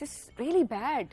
Just really bad.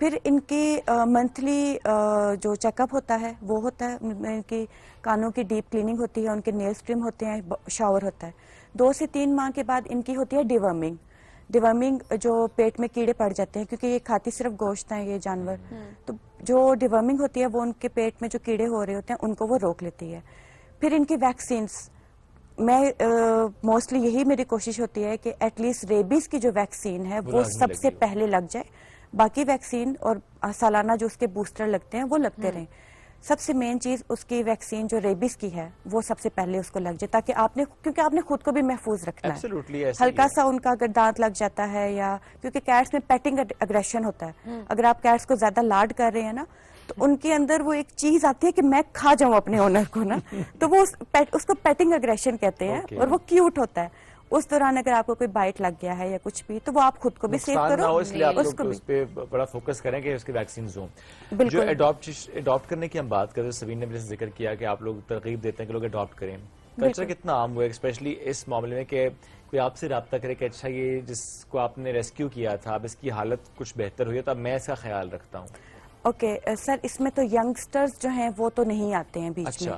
پھر ان کی monthly جو چیک اپ ہوتا ہے وہ ہوتا ہے, ان کی کانوں کی ڈیپ کلیننگ ہوتی ہے, ان کے نیل ٹرم ہوتے ہیں, شاور ہوتا ہے. 2 سے 3 ماہ کے بعد ان کی ہوتی ہے ڈیورمنگ. ڈیورمنگ جو پیٹ میں کیڑے پڑ جاتے ہیں, کیونکہ یہ کھاتی صرف گوشت ہیں یہ جانور, تو جو ڈیورمنگ ہوتی ہے وہ ان کے پیٹ میں جو کیڑے ہو رہے ہوتے ہیں ان کو وہ روک لیتی ہے. پھر ان کی ویکسینس, میں موسٹلی یہی میری کوشش ہوتی ہے کہ ایٹ لیسٹ ریبیز کی جو ویکسین ہے وہ سب سے پہلے لگ جائے, باقی ویکسین اور سالانہ جو اس کے بوسٹر لگتے ہیں وہ لگتے رہیں. سب سے مین چیز اس کی ویکسین جو ریبیز کی ہے وہ سب سے پہلے اس کو لگ جائے, تاکہ آپ نے, کیونکہ آپ نے خود کو بھی محفوظ رکھنا ہے. ہلکا سا ان کا اگر دانت لگ جاتا ہے, یا کیونکہ کیٹس میں پیٹنگ اگریشن ہوتا ہے, اگر آپ کیٹس کو زیادہ لاڈ کر رہے ہیں نا تو ان کے اندر وہ ایک چیز آتی ہے کہ میں کھا جاؤں اپنے اونر کو نا, تو وہ اس کو پیٹنگ اگریشن کہتے ہیں, اور وہ کیوٹ ہوتا ہے. اس دوران اگر آپ کو کوئی بائٹ لگ گیا ہے یا کچھ بھی, تو وہ آپ خود کو بھی سیو کرو, اس لیے آپ اس لوگ کو بھی اس پہ بڑا فوکس کریں کہ اس کی ویکسینز ہوں. جو بالکل. اڈاپٹ کرنے کی ہم بات کریں, سوین نے بھی ذکر کیا کہ آپ لوگ ترغیب دیتے ہیں کہ لوگ اڈاپٹ کریں. کلچر کتنا عام ہوا ہے اسپیشلی اس معاملے میں کہ کوئی آپ سے رابطہ کرے کہ اچھا یہ جس کو آپ نے ریسکیو کیا تھا اب اس کی حالت کچھ بہتر ہوئی ہے تو اب میں اس کا خیال رکھتا ہوں. اوکے سر, اس میں تو ینگسٹرز جو ہیں وہ تو نہیں آتے ہیں بیچ میں.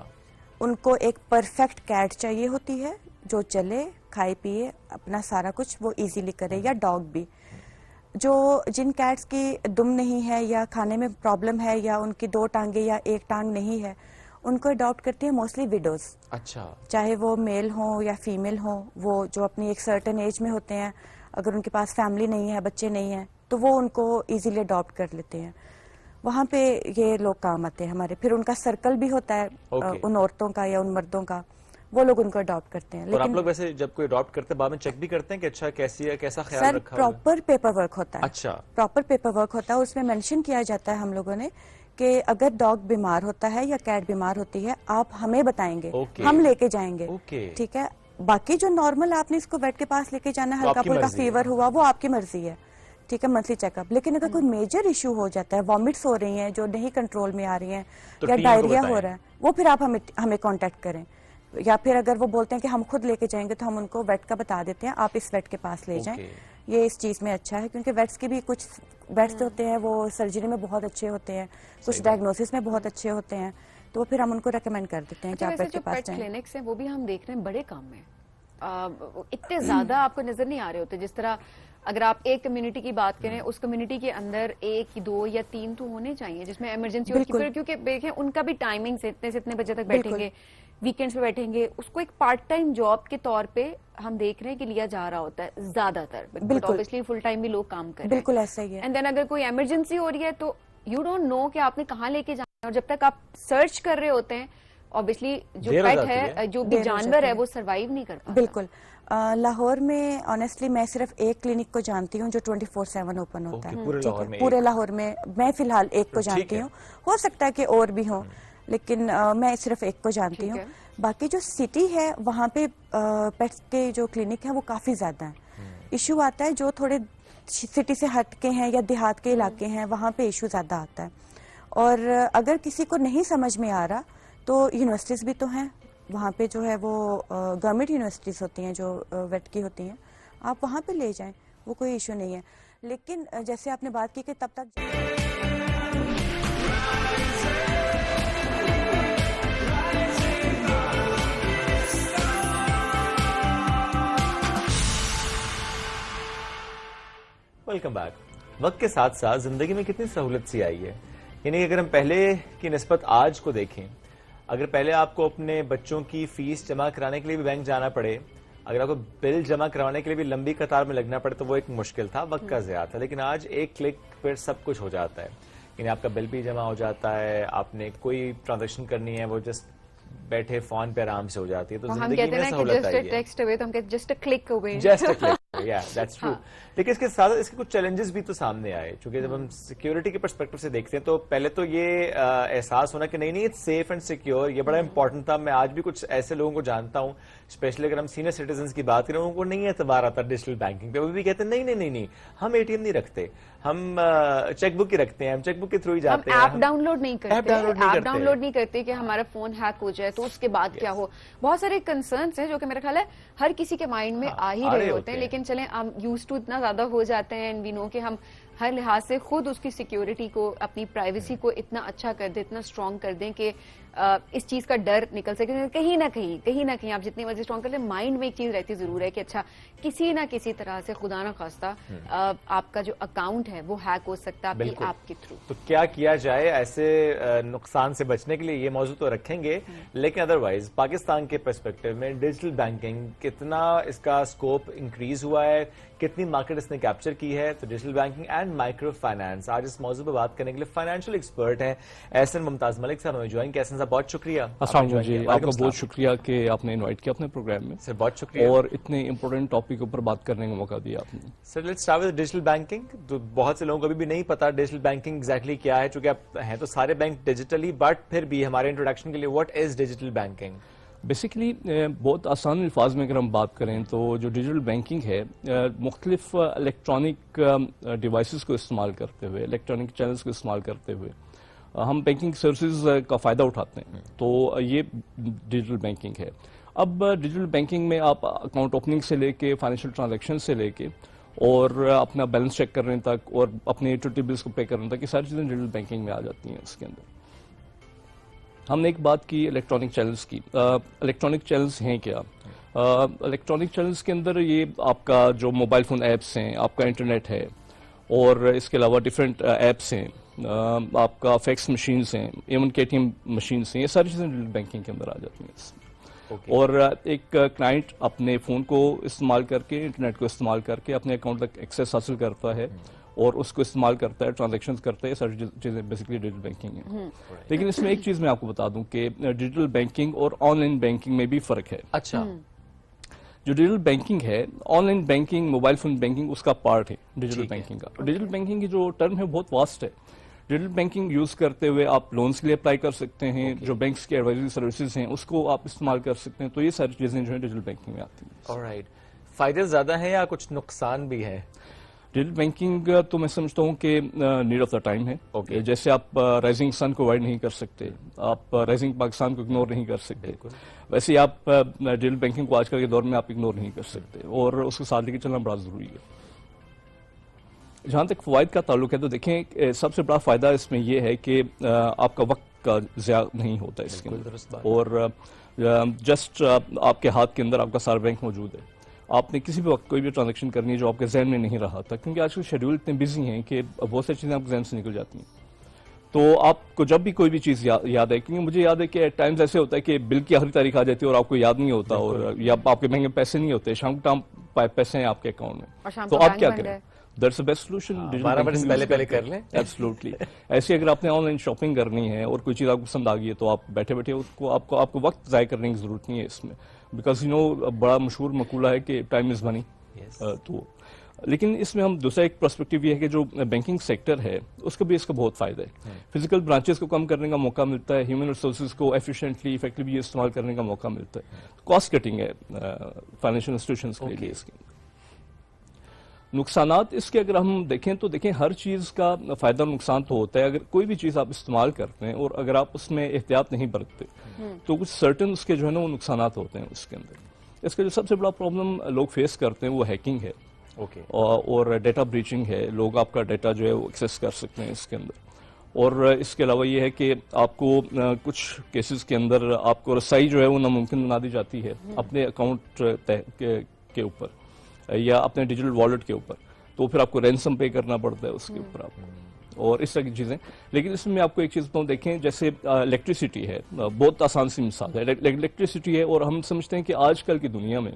ان کو ایک پرفیکٹ کیٹ چاہیے ہوتی ہے جو چلے, کھائے پیے, اپنا سارا کچھ وہ ایزیلی کرے, یا ڈاگ بھی. جو جن کیٹس کی دم نہیں ہے یا کھانے میں پرابلم ہے یا ان کی 2 ٹانگیں یا 1 ٹانگ نہیں ہے, ان کو اڈاپٹ کرتی ہیں موسٹلی ویڈوز. اچھا, چاہے وہ میل ہوں یا فیمیل ہوں, وہ جو اپنی ایک سرٹن ایج میں ہوتے ہیں, اگر ان کے پاس فیملی نہیں ہے, بچے نہیں ہیں, تو وہ ان کو ایزیلی اڈاپٹ کر لیتے ہیں. وہاں پہ یہ لوگ کام آتے ہیں ہمارے. پھر ان کا سرکل بھی ہوتا ہے ان عورتوں کا یا ان مردوں کا, وہ لوگ ان کو اڈاپٹ کرتے ہیں. اور آپ لوگ ویسے جب کوئی اڈاپٹ کرتے ہیں بعد میں چیک بھی کرتے ہیں کہ اچھا کیسی ہے, کیسا خیال رکھا ہوا ہے؟ پراپر پیپر ورک ہوتا ہے. اچھا, پراپر پیپر ورک ہوتا ہے, اس میں مینشن کیا جاتا ہے ہم لوگوں نے کہ اگر ڈاگ بیمار ہوتا ہے یا کیٹ بیمار ہوتی ہے آپ ہمیں بتائیں گے, ہم لے کے جائیں گے. ٹھیک ہے, باقی جو نارمل آپ نے اس کو ویٹ کے پاس لے کے جانا ہے, ہلکا پھلکا فیور ہوا, وہ آپ کی مرضی ہے. ٹھیک ہے, منتھلی چیک اپ. لیکن اگر کوئی میجر ایشو ہو جاتا ہے, وامٹس ہو رہی ہیں جو نہیں کنٹرول میں آ رہی ہیں, یا ڈائریا ہو رہا ہے, وہ پھر آپ ہمیں کانٹیکٹ کریں. یا پھر اگر وہ بولتے ہیں کہ ہم خود لے کے جائیں گے تو ہم ان کو ویٹ کا بتا دیتے ہیں, آپ اس ویٹ کے پاس لے جائیں. یہ اس چیز میں اچھا ہے, کیونکہ ویٹس کی بھی کچھ ویٹس ہوتے ہیں وہ سرجری میں بہت اچھے ہوتے ہیں, کچھ ڈائگنوسس میں بہت اچھے ہوتے ہیں, تو پھر ہم ان کو ریکمینڈ کر دیتے ہیں کہ آپ ویٹ کے پاس جائیں. کلینکس ہیں وہ بھی ہم دیکھ رہے ہیں بڑے کام میں اتنے زیادہ آپ کو نظر نہیں آ رہے ہوتے. جس طرح اگر آپ ایک کمیونٹی کی بات کریں, اس کمیونٹی کے اندر 1, 2 یا 3 تو ہونے چاہیے جس میں ایمرجنسی ہوتی ہے, کیونکہ دیکھیں ان کا بھی ٹائمنگ سے اتنے سے اتنے بجے تک بیٹھیں گے, ویکینڈز پہ بیٹھیں گے. اس کو ایک پارٹ ٹائم جاب کے طور پہ ہم دیکھ رہے ہیں کہ لیا جا رہا ہوتا ہے زیادہ تر, بٹ obviously فل ٹائم بھی لوگ کام کر رہے ہیں. بالکل ایسا ہی ہے. اینڈ دین اگر کوئی ایمرجنسی ہو رہی ہے تو یو ڈونٹ نو کہ آپ نے کہاں لے کے جانا ہے, اور جب تک آپ سرچ کر رہے ہوتے ہیں obviously جو پیٹ ہے, جو بھی جانور ہے, وہ سروائیو نہیں کر پاتا. بالکل. لاہور میں آنیسٹلی میں صرف ایک کلینک کو جانتی ہوں جو 24/7 اوپن ہوتا ہے پورے لاہور میں. میں فی الحال ایک کو جانتی ہوں, ہو سکتا ہے کہ اور بھی ہوں, لیکن میں صرف ایک کو جانتی ہوں. باقی جو سٹی ہے وہاں پہ پیٹس کے جو کلینک ہیں وہ کافی زیادہ ہیں. ایشو آتا ہے جو تھوڑے سٹی سے ہٹ کے ہیں یا دیہات کے علاقے ہیں, وہاں پہ ایشو زیادہ آتا ہے. اور اگر کسی کو نہیں سمجھ میں آ رہا تو یونیورسٹیز بھی تو ہیں وہاں پہ, جو ہے وہ گورنمنٹ یونیورسٹیز ہوتی ہیں جو ویٹ کی ہوتی ہیں, آپ وہاں پہ لے جائیں, وہ کوئی ایشو نہیں ہے. لیکن جیسے آپ نے بات کی کہ تب تک ویلکم بیک. وقت کے ساتھ ساتھ زندگی میں کتنی سہولت سی آئی ہے. یعنی اگر ہم پہلے کی نسبت آج کو دیکھیں, اگر پہلے آپ کو اپنے بچوں کی فیس جمع کرانے کے لیے بھی بینک جانا پڑے, اگر آپ کو بل جمع کروانے کے لیے بھی لمبی قطار میں لگنا پڑے, تو وہ ایک مشکل تھا, وقت کا ضیاع تھا. لیکن آج ایک کلک پہ سب کچھ ہو جاتا ہے. یعنی آپ کا بل بھی جمع ہو جاتا ہے, آپ نے کوئی ٹرانزیکشن کرنی ہے وہ جسٹ بیٹھے فون پہ آرام سے ہو جاتی ہے. تو زندگی میں سہولت آئی ہے. Just click away. That's true. لیکن اس کے ساتھ اس کے کچھ چیلنجز بھی تو سامنے آئے, چونکہ جب ہم سیکیورٹی کے پرسپیکٹو سے دیکھتے ہیں تو پہلے تو یہ احساس ہونا کہ نہیں اٹس سیف اینڈ سیکیور, یہ بڑا امپورٹنٹ تھا. میں آج بھی کچھ ایسے لوگوں کو جانتا ہوں, اسپیشلی اگر ہم سینئر سٹیزنس کی بات کریں, ان کو نہیں اعتبار آتا ڈیجیٹل بینکنگ پہ. وہ بھی کہتے ہیں نہیں ہم ATM نہیں رکھتے, ہم چیک بک ہی رکھتے ہیں, ہم چیک بک کے تھرو ہی جاتے ہیں. ایپ ڈاؤن لوڈ نہیں کرتے کہ ہمارا فون ہیک ہو جائے تو اس کے بعد کیا ہو. بہت سارے کنسرنس ہیں جو کہ میرا خیال ہے ہر کسی کے مائنڈ میں آ ہی رہے ہوتے ہیں. لیکن چلیں ہم یوز ٹو اتنا زیادہ ہو جاتے ہیں, اینڈ وی نو کہ ہم ہر لحاظ سے خود اس کی سیکیورٹی کو, اپنی پرائیویسی کو اتنا اچھا کر دیں, اتنا اسٹرانگ کر دیں کہ اس چیز کا ڈر نکل سکے. کہیں نہ کہیں آپ جتنی مرضی اسٹرانگ کر لیں, مائنڈ میں ایک چیز رہتی ضرور ہے کہ اچھا کسی نہ کسی طرح سے خدا نہ خواستہ آپ کا جو اکاؤنٹ ہے وہ ہیک ہو سکتا ہے آپ کی ایپ کے تھرو. تو کیا کیا جائے ایسے نقصان سے بچنے کے لیے, یہ موضوع تو رکھیں گے, لیکن ادروائز پاکستان کے پرسپیکٹو میں ڈیجیٹل بینکنگ کتنا اس کا اسکوپ انکریز ہوا ہے, کتنی مارکیٹ اس نے کیپچر کی ہے. تو digital banking and micro finance, آج اس موضوع پہ بات کرنے کے لیے فائنینشیل ایکسپرٹ ہیں احسن ممتاز ملک صاحب ہمیں جوائن کیا. احسن صاحب بہت شکریہ. السلام علیکم جی, آپ کا بہت شکریہ کہ آپ نے انوائٹ کیا اپنے پروگرام میں. سر بہت شکریہ, اور اتنے امپورٹنٹ ٹاپک پر بات کرنے کا موقع دیا آپ نے. Sir let's start with digital banking. تو بہت سے لوگوں کو ابھی بھی نہیں پتا ڈیجیٹل بینکنگ ایگزیکٹلی کیا ہے, چونکہ اب ہیں تو سارے بینک ڈیجیٹلی, بٹ پھر بھی ہمارے انٹروڈکشن کے لیے what is digital banking. Basically بہت آسان الفاظ میں اگر ہم بات کریں تو جو ڈیجیٹل بینکنگ ہے مختلف الیکٹرانک ڈیوائسز کو استعمال کرتے ہوئے, الیکٹرانک چینلز کو استعمال کرتے ہوئے ہم بینکنگ سروسز کا فائدہ اٹھاتے ہیں. تو یہ ڈیجیٹل بینکنگ ہے. اب ڈیجیٹل بینکنگ میں آپ اکاؤنٹ اوپننگ سے لے کے فائنینشیل ٹرانزیکشن سے لے کے اور اپنا بیلنس چیک کرنے تک اور اپنے یوٹیلیٹی بلز کو پے کرنے تک, یہ ساری چیزیں ڈیجیٹل بینکنگ میں آ جاتی ہیں. اس کے اندر ہم نے ایک بات کی الیکٹرانک چینلز کی. الیکٹرانک چینلز ہیں کیا؟ الیکٹرانک چینلز کے اندر یہ آپ کا جو موبائل فون ایپس ہیں, آپ کا انٹرنیٹ ہے, اور اس کے علاوہ ڈفرینٹ ایپس ہیں, آپ کا فیکس مشینز ہیں, ایون کے ٹی ایم مشینز ہیں, یہ ساری چیزیں ڈیجیٹل بینکنگ کے اندر آ جاتی ہیں. اور ایک کلائنٹ اپنے فون کو استعمال کر کے, انٹرنیٹ کو استعمال کر کے اپنے اکاؤنٹ تک ایکسیس حاصل کرتا ہے اور اس کو استعمال کرتا ہے, ٹرانزیکشن کرتا ہے. یہ ساری چیزیں بیسیکلی ڈیجیٹل بینکنگ ہیں. لیکن اس میں ایک چیز میں آپ کو بتا دوں کہ ڈیجیٹل بینکنگ اور آن لائن بینکنگ میں بھی فرق ہے. اچھا, جو ڈیجیٹل بینکنگ ہے, online banking, mobile phone banking اس کا پارٹ ہے ڈیجیٹل بینکنگ کا. ڈیجیٹل بینکنگ کی جو ٹرم ہے بہت واسٹ ہے. ڈیجیٹل بینکنگ یوز کرتے ہوئے آپ لونس کے لیے اپلائی کر سکتے ہیں, جو بینکس کے ایڈوائزری سروسز ہیں اس کو آپ استعمال کر سکتے ہیں. تو یہ ساری چیزیں جو ہیں ڈیجیٹل بینکنگ میں آتی ہیں. آلرائٹ, فائدے زیادہ ہیں یا کچھ نقصان بھی ہیں؟ ڈیجیٹل بینکنگ تو میں سمجھتا ہوں کہ نیڈ آف دا ٹائم ہے. جیسے آپ رائزنگ سن کو اوائڈ نہیں کر سکتے, آپ رائزنگ پاکستان کو اگنور نہیں کر سکتے, ویسے آپ ڈیجیٹل بینکنگ کو آج کل کے دور میں آپ اگنور نہیں کر سکتے, اور اس کے ساتھ لے کے چلنا بڑا ضروری ہے. جہاں تک فوائد کا تعلق ہے تو دیکھیں سب سے بڑا فائدہ اس میں یہ ہے کہ آپ کا وقت کا ضیاع نہیں ہوتا اس کے اندر, اور جسٹ آپ کے ہاتھ کے اندر آپ کا سارا بینک موجود ہے. آپ نے کسی بھی وقت کوئی بھی ٹرانزیکشن کرنی ہے جو آپ کے ذہن میں نہیں رہا تھا, کیونکہ آج کل شیڈیول اتنے بزی ہیں کہ بہت ساری چیزیں آپ کے ذہن سے نکل جاتی ہیں. تو آپ کو جب بھی کوئی بھی چیز یاد ہے, کیونکہ مجھے یاد ہے کہ ایٹ ٹائمز ایسے ہوتا ہے کہ بل کی آخری تاریخ آ جاتی ہے اور آپ کو یاد نہیں ہوتا, اور یا آپ کے بینک میں پیسے نہیں ہوتے, شام کو ٹائم پیسے ہیں آپ کے اکاؤنٹ میں, تو آپ کیا کریں؟ That's the best solution. 12 minute پہلے کر لیں. Absolutely. ایسے اگر آپ نے آن لائن شاپنگ کرنی ہے اور کوئی چیز آپ کو پسند آ گئی ہے تو آپ بیٹھے بیٹھے آپ کو وقت ضائع کرنے کی ضرورت نہیں ہے اس میں, بیکاز بڑا مشہور مقولہ ہے کہ ٹائم از منی. تو لیکن اس میں ہم دوسرا ایک پرسپیکٹو یہ ہے کہ جو بینکنگ سیکٹر ہے اس کا بھی اس کا بہت فائدہ ہے. فزیکل برانچز کو کم کرنے کا موقع ملتا ہے, ہیومن ریسورسز کو ایفیشینٹلی افیکٹولی استعمال کرنے کا موقع ملتا ہے, کاسٹ کٹنگ ہے فائنینشیل انسٹیٹیوشنز کے لیے. اس کے نقصانات اس کے اگر ہم دیکھیں تو دیکھیں ہر چیز کا فائدہ اور نقصان تو ہوتا ہے. اگر کوئی بھی چیز آپ استعمال کرتے ہیں اور اگر آپ اس میں احتیاط نہیں برتتے تو کچھ سرٹن اس کے جو ہے نا وہ نقصانات ہوتے ہیں اس کے اندر. اس کا جو سب سے بڑا پرابلم لوگ فیس کرتے ہیں وہ ہیکنگ ہے اور ڈیٹا بریچنگ ہے. لوگ آپ کا ڈیٹا جو ہے وہ ایکسیس کر سکتے ہیں اس کے اندر. اور اس کے علاوہ یہ ہے کہ آپ کو کچھ کیسز کے اندر آپ کو رسائی جو ہے وہ ناممکن بنا دی جاتی ہے اپنے اکاؤنٹ کے اوپر یا اپنے ڈیجیٹل والیٹ کے اوپر, تو پھر آپ کو رینسم پے کرنا پڑتا ہے اس کے اوپر آپ کو, اور اس طرح کی چیزیں. لیکن اس میں آپ کو ایک چیز بتاؤں, دیکھیں جیسے الیکٹریسٹی ہے, بہت آسان سی مثال ہے, الیکٹریسٹی ہے, اور ہم سمجھتے ہیں کہ آج کل کی دنیا میں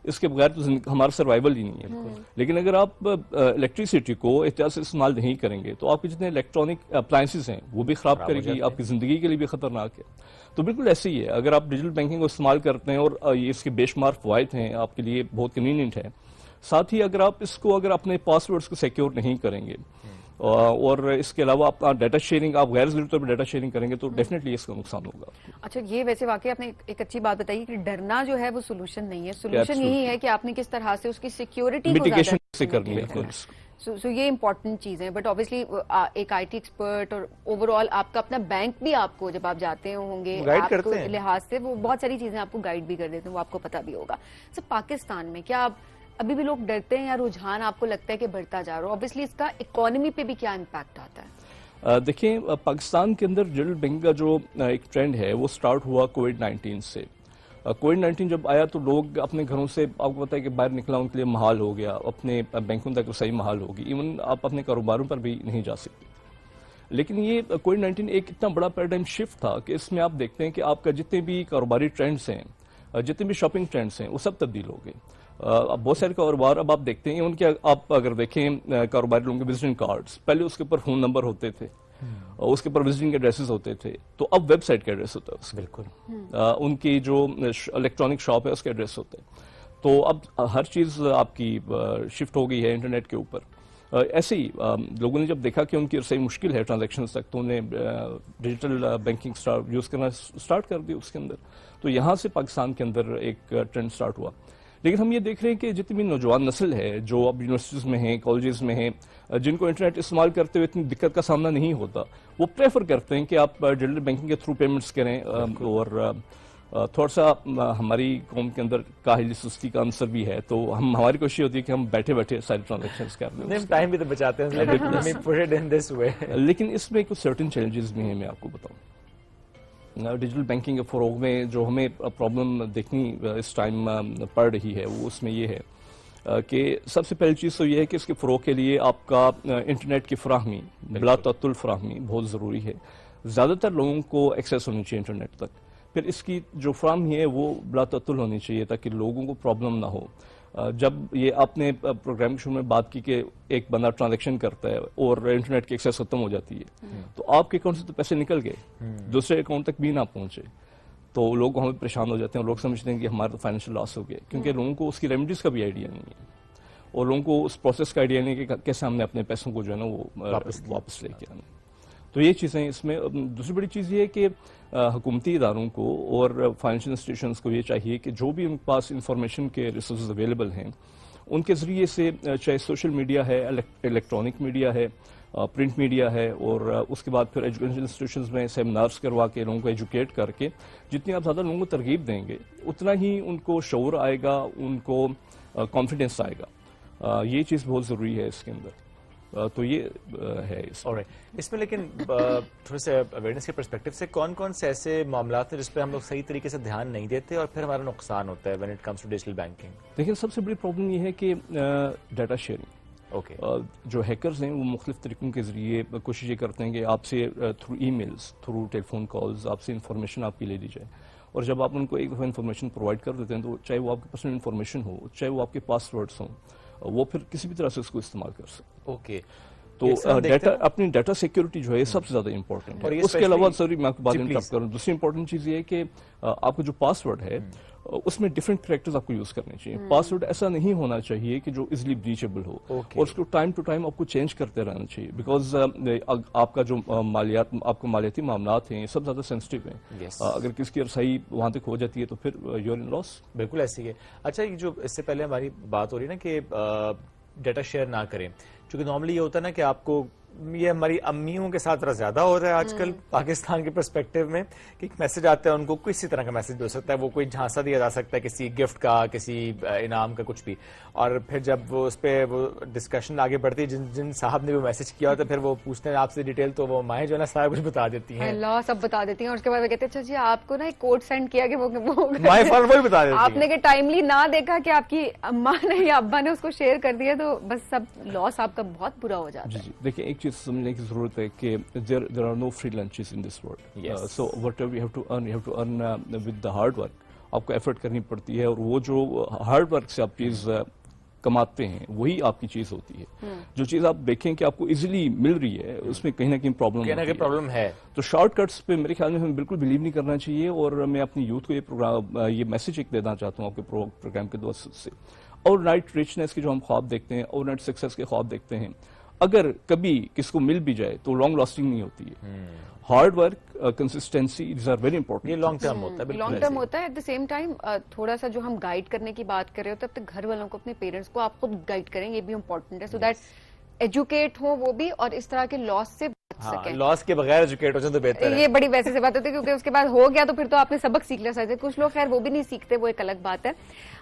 اس کے بغیر تو ہمارا سروائیول ہی نہیں ہے. لیکن اگر آپ الیکٹریسٹی کو احتیاط سے استعمال نہیں کریں گے تو آپ کے جتنے الیکٹرانک اپلائنسز ہیں وہ بھی خراب کرے گی, آپ کی زندگی کے لیے بھی خطرناک ہے. تو بالکل ایسے ہی ہے, اگر آپ ڈیجیٹل بینکنگ کو استعمال کرتے ہیں اور یہ اس کے بے شمار فوائد ہیں, آپ کے لیے بہت کنوینئنٹ ہے. ساتھ ہی اگر آپ اس کو اگر اپنے پاسورڈز کو سیکیور نہیں کریں گے اور اس کے علاوہ اپنا ڈیٹا شیئرنگ آپ غیر ضروری طور پر ڈیٹا شیئرنگ کریں گے تو ڈیفینیٹلی اس کا نقصان ہوگا. اچھا, یہ ویسے واقعی آپ نے ایک اچھی بات بتائی کہ ڈرنا جو ہے وہ سولوشن نہیں ہے. سولوشن یہی ہے کہ آپ نے کس طرح سے اس کی سیکیورٹی کو میٹیگیشن سے کرنی ہے. سو یہ امپورٹنٹ چیز ہے. بٹ اوبیسلی ایک آئی ٹی ایکسپرٹ اور اوور آل آپ کا اپنا بینک بھی آپ کو جب آپ جاتے ہوں گے آپ کو لحاظ سے وہ بہت ساری چیزیں آپ کو گائیڈ بھی کر دیتے ہیں, وہ آپ کو پتہ بھی ہوگا. سر پاکستان میں کیا ابھی بھی لوگ ڈرتے ہیں یا رجحان آپ کو لگتا ہے کہ بڑھتا جا رہا ہے؟ آبویسلی اس کا اکانومی پہ بھی کیا امپیکٹ آتا ہے؟ دیکھیں پاکستان کے اندر ڈیجیٹل بینکنگ کا جو ایک ٹرینڈ ہے وہ سٹارٹ ہوا کووڈ-19 سے. کووڈ-19 جب آیا تو لوگ اپنے گھروں سے آپ کو پتا ہے کہ باہر نکلا ان کے لیے محال ہو گیا, اپنے بینکوں تک رسائی محال ہوگی, ایون آپ اپنے کاروباروں پر بھی نہیں جا سکتے. لیکن یہ کووڈ-19 ایک اتنا بڑا پیراڈائم شفٹ تھا کہ اس میں آپ دیکھتے ہیں کہ آپ کا جتنے بھی کاروباری ٹرینڈز ہیں, جتنے بھی شاپنگ ٹرینڈز ہیں, وہ سب تبدیل ہو گئے. اب بہت سارے کاروبار اب آپ دیکھتے ہیں ان کے, آپ اگر دیکھیں کاروباری لوگوں کے وزٹنگ کارڈز, پہلے اس کے اوپر فون نمبر ہوتے تھے, اس کے اوپر وزٹنگ ایڈریسز ہوتے تھے, تو اب ویب سائٹ کا ایڈریس ہوتا ہے اس کا. بالکل. ان کی جو الیکٹرانک شاپ ہے اس کا ایڈریس ہوتا ہے. تو اب ہر چیز آپ کی شفٹ ہو گئی ہے انٹرنیٹ کے اوپر. ایسے ہی لوگوں نے جب دیکھا کہ ان کی رسائی مشکل ہے ٹرانزیکشنز تک, تو انہیں ڈیجیٹل بینکنگ یوز کرنا سٹارٹ کر دی اس کے اندر. تو یہاں سے پاکستان کے اندر ایک ٹرینڈ سٹارٹ ہوا. لیکن ہم یہ دیکھ رہے ہیں کہ جتنی بھی نوجوان نسل ہے جو اب یونیورسٹیز میں ہیں, کالجز میں ہیں, جن کو انٹرنیٹ استعمال کرتے ہوئے اتنی دقت کا سامنا نہیں ہوتا, وہ پریفر کرتے ہیں کہ آپ ڈیجیٹل بینکنگ کے تھرو پیمنٹس کریں. اور تھوڑا سا ہماری قوم کے اندر کاہلی سستی کا عنصر بھی ہے, تو ہماری کوشش ہوتی ہے کہ ہم بیٹھے بیٹھے ساری ٹرانزیکشنز کر دیں. ٹائم بھی تو بچاتے ہیں. لیکن اس میں کچھ سرٹن چیلنجز بھی ہیں, میں آپ کو بتاؤں. ڈیجیٹل بینکنگ کے فروغ میں جو ہمیں پرابلم دیکھنی اس ٹائم پڑ رہی ہے وہ اس میں یہ ہے کہ سب سے پہلی چیز تو یہ ہے کہ اس کے فروغ کے لیے آپ کا انٹرنیٹ کی فراہمی, بلا تعطل فراہمی بہت ضروری ہے. زیادہ تر لوگوں کو ایکسیس ہونی چاہیے انٹرنیٹ تک. پھر اس کی جو فراہمی ہے وہ بلا تعطل ہونی چاہیے تاکہ لوگوں کو پرابلم نہ ہو. جب یہ آپ نے پروگرام کے شروع میں بات کی کہ ایک بندہ ٹرانزیکشن کرتا ہے اور انٹرنیٹ کی ایکسیس ختم ہو جاتی ہے, تو آپ کے اکاؤنٹ سے تو پیسے نکل گئے, دوسرے اکاؤنٹ تک بھی نہ پہنچے, تو لوگ ہمیں پریشان ہو جاتے ہیں. لوگ سمجھتے ہیں کہ ہمارا تو فائنینشیل لاس ہو گیا, کیونکہ لوگوں کو اس کی ریمیڈیز کا بھی آئیڈیا نہیں ہے, اور لوگوں کو اس پروسیس کا آئیڈیا نہیں ہے کہ کیسے ہم نے اپنے پیسوں کو جو ہے نا وہ واپس لے کے آنا. تو یہ چیزیں اس میں. دوسری بڑی چیز یہ ہے کہ حکومتی اداروں کو اور فائنینشیل انسٹیٹیوشنز کو یہ چاہیے کہ جو بھی ان کے پاس انفارمیشن کے ریسورسز اویلیبل ہیں, ان کے ذریعے سے چاہے سوشل میڈیا ہے, الیکٹرانک میڈیا ہے, پرنٹ میڈیا ہے, اور اس کے بعد پھر ایجوکیشن انسٹیٹیوشنز میں سیمینارز کروا کے لوگوں کو ایجوکیٹ کر کے جتنی آپ زیادہ لوگوں کو ترغیب دیں گے اتنا ہی ان کو شعور آئے گا, ان کو کانفیڈنس آئے گا. یہ چیز بہت ضروری ہے اس کے اندر. تو یہ ہے اس میں. لیکن تھوڑے سے اویئرنیس کے پرسپیکٹو سے کون کون سے ایسے معاملات ہیں جس پہ ہم لوگ صحیح طریقے سے دھیان نہیں دیتے اور پھر ہمارا نقصان ہوتا ہے when it comes to digital banking? دیکھیں سب سے بڑی پرابلم یہ ہے کہ ڈیٹا شیئرنگ. جو ہیکرز ہیں وہ مختلف طریقوں کے ذریعے کوشش یہ کرتے ہیں کہ آپ سے تھرو ای میلز, تھرو ٹیلی فون کالز آپ سے انفارمیشن آپ کی لے لی جائے, اور جب آپ ان کو ایک دفعہ انفارمیشن پرووائڈ کر دیتے ہیں تو چاہے وہ آپ کی پرسنل انفارمیشن ہو, چاہے وہ آپ کے پاس ورڈس ہوں, وہ پھر کسی بھی طرح سے اس کو استعمال کر سکتے. تو ڈیٹا, اپنی ڈیٹا سیکیورٹی جو ہے سب سے زیادہ امپورٹنٹ ہے. اس کے علاوہ سوری میں آپ کو بات انٹرپٹ کروں, دوسری امپورٹنٹ چیز یہ ہے کہ آپ کا جو پاس ورڈ ہے اس میں ڈفرینٹ کریکٹرز آپ کو یوز کرنے چاہیے. پاس ورڈ ایسا نہیں ہونا چاہیے کہ جو ایزیلی بریچیبل ہو, اور اس کو ٹائم ٹو ٹائم آپ کو چینج کرتے رہنا چاہیے, بیکاز آپ کا جو آپ کو مالیاتی معاملات ہیں یہ سب زیادہ سینسٹیو ہیں. اگر کسی کی رسائی وہاں تک ہو جاتی ہے تو پھر یو آر ان لاس. بالکل ایسی ہے. اچھا, یہ جو اس سے پہلے ہماری بات ہو رہی ہے نا کہ ڈیٹا شیئر نہ کریں, چونکہ نارملی یہ ہوتا ہے نا کہ آپ کو, یہ ہماری امیوں کے ساتھ ذرا زیادہ ہو رہا ہے آج کل پاکستان کے پرسپیکٹو میں, کہ ایک میسج آتا ہے ان کو, کسی طرح کا میسج ہو سکتا ہے, وہ کوئی جھانسا دیا جا سکتا ہے کسی گفٹ کا, کسی انعام کا, کچھ بھی, اور پھر جب وہ اس پہ وہ ڈسکشن آگے بڑھتی ہے, جن صاحب نے وہ میسج کیا ہوتا ہے پھر وہ پوچھتے ہیں آپ سے ڈیٹیل, تو وہ مائیں جو ہے نا سارا کچھ بتا دیتی ہیں, اللہ سب بتا دیتی ہیں, اور اس کے بعد وہ کہتے ہیں اچھا جی آپ کو نا ایک کوڈ سینڈ کیا کہ وہ مائیں فون وہی بتا دیتی ہیں, آپ نے کہ ٹائملی نہ دیکھا کہ آپ کی اماں نے یا ابا نے اس کو شیئر کر دیا, تو بس سب لاس آپ کا بہت برا ہو جاتا ہے. جی دیکھیں ایک چیز سمجھنے کی ضرورت ہے کہ there are no free lunches in this world. So whatever you have to earn with the hard work. آپ کو ایفرٹ کرنی پڑتی ہے, اور وہ جو ہارڈ ورک سے آپ چیز کماتے ہیں وہی آپ کی چیز ہوتی ہے. جو چیز آپ دیکھیں کہ آپ کو ایزیلی مل رہی ہے اس میں کہیں نہ کہیں پرابلم ہے. تو شارٹ کٹس پہ میرے خیال میں ہمیں بالکل بلیو نہیں کرنا چاہیے, اور میں اپنی یوتھ کو یہ میسج ایک دینا چاہتا ہوں آپ کے پروگرام کے دوست سے. اوور نائٹ ریچنس کے جو ہم خواب دیکھتے ہیں, اوور نائٹ سکسیس کے خواب دیکھتے ہیں, اگر کبھی کس کو مل بھی جائے تو لانگ لاسٹنگ نہیں ہوتی ہے. Hard work, consistency, these are very important. یہ لانگ ٹرم ہوتا ہے, لانگ ٹرم ہوتا ہے. ایٹ دا سیم ٹائم تھوڑا سا جو ہم گائیڈ کرنے کی بات کر رہے ہوتے ہیں, اب تک گھر والوں کو, اپنے پیرنٹس کو آپ خود گائیڈ کریں, یہ بھی امپورٹنٹ ہے, سو دیٹ ایجوکیٹ ہوں وہ بھی اور اس طرح کے لاس سے بچ ہاں سکیں. لاس کے بغیر ایجوکیٹ ہو جائے تو بہتر ہے. یہ بڑی ویسے سے بات ہوتی ہے کیونکہ اس کے بعد ہو گیا تو پھر تو آپ نے سبق سیکھ لیا سکتے. کچھ لوگ خیر وہ بھی نہیں سیکھتے, وہ ایک الگ بات ہے.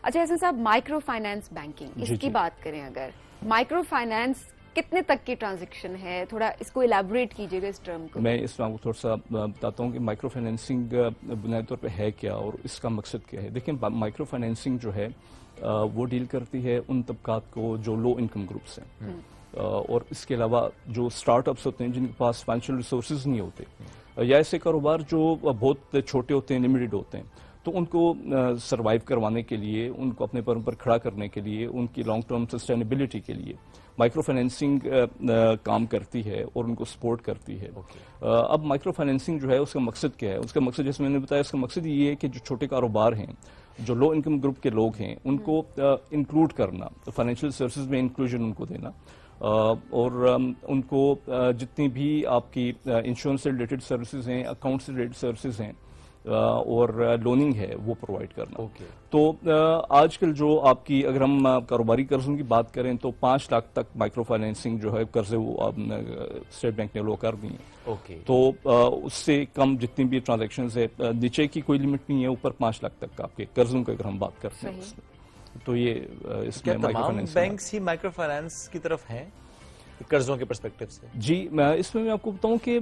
اچھا احسن صاحب, مائکرو فائنانس بینکنگ اس کی بات کریں, اگر مائکرو فائنانس کتنے تک کی ٹرانزیکشن ہے, تھوڑا اس کو الیبوریٹ کیجیے گا اس ٹرم کو. میں اس میں آپ کو تھوڑا سا بتاتا ہوں کہ مائکرو فائنینسنگ بنیادی طور پہ ہے کیا اور اس کا مقصد کیا ہے. دیکھیں مائکرو فائنینسنگ جو ہے وہ ڈیل کرتی ہے ان طبقات کو جو لو انکم گروپس ہیں, اور اس کے علاوہ جو اسٹارٹ اپس ہوتے ہیں جن کے پاس فائنینشیل ریسورسز نہیں ہوتے, یا ایسے کاروبار جو بہت چھوٹے ہوتے ہیں, لمیٹڈ ہوتے ہیں, تو ان کو سروائیو کروانے کے لیے, ان کو اپنے پیروں پر کھڑا کرنے کے لیے, ان کی لانگ ٹرم سسٹینیبلٹی کے لیے مائکرو فائنینسنگ کام کرتی ہے اور ان کو سپورٹ کرتی ہے. اب مائکرو فائنینسنگ جو ہے اس کا مقصد کیا ہے؟ اس کا مقصد جیسے میں نے بتایا, اس کا مقصد یہ ہے کہ جو چھوٹے کاروبار ہیں, جو لو انکم گروپ کے لوگ ہیں, ان کو انکلوڈ کرنا, فائنینشیل سروسز میں انکلوژن ان کو دینا, اور ان کو جتنی بھی آپ کی انشورنس سے ریلیٹڈ سروسز ہیں, اکاؤنٹ سے ریلیٹڈ سروسز ہیں, اور لوننگ ہے وہ پرووائڈ کرنا. تو آج کل جو آپ کی اگر ہم کاروباری قرضوں کی بات کریں تو 5 لاکھ تک مائکرو فائنینسنگ جو ہے قرضے وہ اسٹیٹ بینک نے لو کر دی ہیں. تو اس سے کم جتنی بھی ٹرانزیکشنز ہے, نیچے کی کوئی لمٹ نہیں ہے, اوپر 5 لاکھ تک آپ کے قرضوں کی اگر ہم بات کرتے ہیں اس میں. تو یہ اس میں مائکرو فائنینس بینکس ہی مائکرو فائنانس کی طرف ہیں قرضوں کے پرسپیکٹو سے. جی, اس میں آپ کو بتاؤں کہ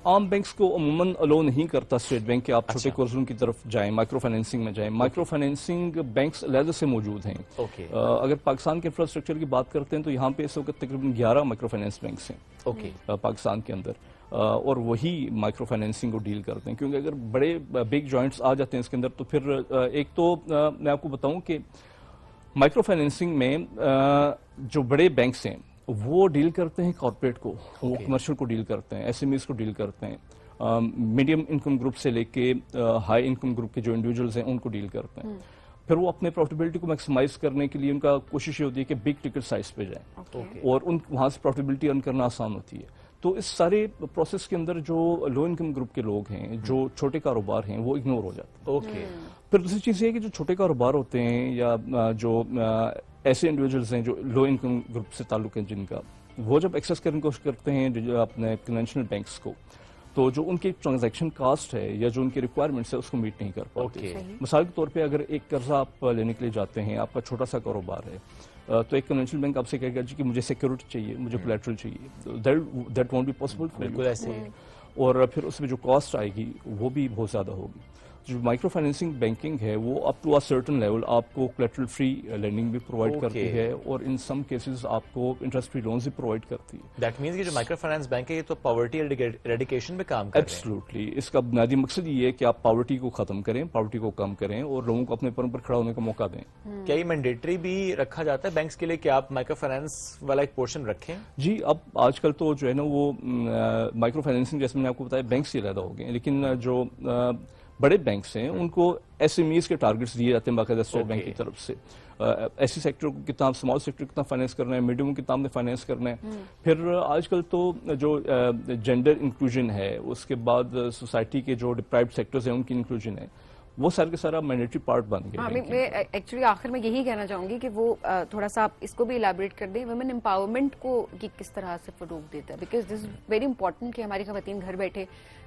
عام بینکس کو عموماً الو نہیں کرتا اسٹیٹ بینک کہ آپ چھوٹے قرضوں کی طرف جائیں, مائکرو فائنینسنگ میں جائیں. مائکرو فائنینسنگ بینکس علیحدہ سے موجود ہیں. اگر پاکستان کے انفراسٹرکچر کی بات کرتے ہیں تو یہاں پہ اس وقت تقریباً 11 مائکرو فائنینس بینکس ہیں پاکستان کے اندر, اور وہی مائکرو فائنینسنگ کو ڈیل کرتے ہیں. کیونکہ اگر بڑے بگ جوائنٹس آ جاتے ہیں اس کے اندر تو پھر ایک تو میں آپ کو بتاؤں کہ مائکرو فائنینسنگ میں جو بڑے بینکس ہیں وہ ڈیل کرتے ہیں کارپوریٹ کو, وہ کمرشل کو ڈیل کرتے ہیں, ایس ایم ایز کو ڈیل کرتے ہیں, میڈیم انکم گروپ سے لے کے ہائی انکم گروپ کے جو انڈیویجولز ہیں ان کو ڈیل کرتے ہیں. پھر وہ اپنے پروفیٹیبلٹی کو میکسیمائز کرنے کے لیے ان کا کوشش یہ ہوتی ہے کہ بگ ٹکٹ سائز پہ جائیں, اور وہاں سے پروفیٹیبلٹی ارن کرنا آسان ہوتی ہے. تو اس سارے پروسیس کے اندر جو لو انکم گروپ کے لوگ ہیں, جو چھوٹے کاروبار ہیں, وہ اگنور ہو جاتے ہیں. پھر دوسری چیز یہ ہے کہ جو چھوٹے کاروبار ہوتے ہیں یا جو ایسے انڈیویجولز ہیں جو لو انکم گروپ سے تعلق ہیں جن کا, وہ جب ایکسیس کرنے کی کوشش کرتے ہیں اپنے کنونشنل بینکس کو, تو جو ان کی ٹرانزیکشن کاسٹ ہے یا جو ان کی ریکوائرمنٹس ہے اس کو میٹ نہیں کر پاتے. مثال کے طور پہ اگر ایک قرضہ آپ لینے کے لیے جاتے ہیں, آپ کا چھوٹا سا کاروبار ہے, تو ایک کنونشنل بینک آپ سے کہے گا جی کہ مجھے سیکورٹی چاہیے, مجھے کولیٹرل چاہیے, دیٹ وونٹ بی پاسبل. بالکل ایسے ہی. اور پھر اس میں جو کاسٹ آئے گی وہ بھی بہت زیادہ ہوگی. جو مائکرو فائنینسنگ بینکنگ ہے وہ up to a certain level آپ کو کولیٹرل فری لینڈنگ بھی پرووائڈ کرتی ہے, اور ان سم کیسز آپ کو انٹرسٹ فری لونز بھی پرووائڈ کرتی ہے. دیٹ مینس کہ جو مائکرو فائنانس بینک ہے یہ تو پاورٹی ایریڈیکیشن پہ کام کر رہے ہیں. ایبسلیوٹلی, اس کا بنیادی مقصد یہ ہے کہ آپ پاورٹی کو ختم کریں, پاورٹی کو کم کریں, اور لوگوں کو اپنے پیروں پر کھڑا ہونے کا موقع دیں. کیا یہ مینڈیٹری بھی رکھا جاتا ہے بینکس کے لیے کہ آپ مائکرو فائنانس والا ایک پورشن رکھیں؟ جی, اب آج کل تو جو ہے نا وہ مائکرو فائنینسنگ جیسے میں نے آپ کو بتایا بینکس ہی علیحدہ ہو گئے ہیں, لیکن جو بڑے بینکس ہیں ان کو ایس ایم ایز کے ٹارگٹس دیے جاتے ہیں باقاعدہ اسٹیٹ بینک کی طرف سے. ایسی سیکٹر کو کتنا, اسمال سیکٹر کتنا فائنینس کرنا ہے, میڈیم کو کتنا فائنینس کرنا ہے. پھر آج کل تو جو جینڈر انکلوژن ہے, اس کے بعد سوسائٹی کے جو ڈپرائیوڈ سیکٹرز ہیں ان کی انکلوژن ہے, وہ سارا کا سارا مینڈیٹری پارٹ بن گیا. میں ایکچولی آخر میں یہی کہنا چاہوں گی کہ وہ تھوڑا سا آپ اس کو بھی الیبوریٹ کر دیں, ویمن امپاورمنٹ کو کس طرح سے فروغ دیتا ہے, because this is very important کہ ہماری خواتین گھر بیٹھے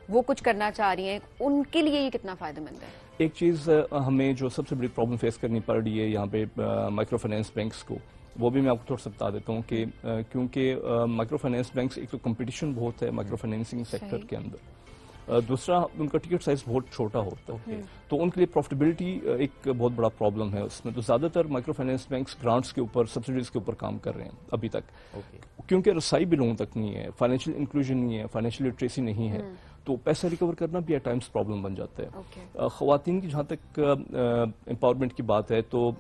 وہ کچھ کرنا چاہ رہی ہیں, ان کے لیے یہ کتنا فائدہ مند ہے. ایک چیز ہمیں جو سب سے بڑی پرابلم فیس کرنی پڑ رہی ہے یہاں پہ مائکرو فائنینس بینکس کو, وہ بھی میں آپ کو تھوڑا سا بتا دیتا ہوں کہ کیونکہ مائکرو فائنینس بینکس ایک تو کمپٹیشن بہت ہے مائکرو فائنینسنگ سیکٹر کے اندر, دوسرا ان کا ٹکٹ سائز بہت چھوٹا ہوتا ہے, تو ان کے لیے پروفیٹیبلٹی ایک بہت بڑا پرابلم ہے اس میں. تو زیادہ تر مائکرو فائنینس بینکس گرانٹس کے اوپر, سبسڈیز کے اوپر کام کر رہے ہیں ابھی تک, کیونکہ رسائی بھی لوگوں تک نہیں ہے, فائنینشیل انکلوژن نہیں ہے, فائنینشیل لٹریسی نہیں ہے, تو پیسہ ریکور کرنا بھی ایٹ ٹائمز پرابلم بن جاتا ہے. خواتین کی جہاں تک امپاورمنٹ کی بات ہے تو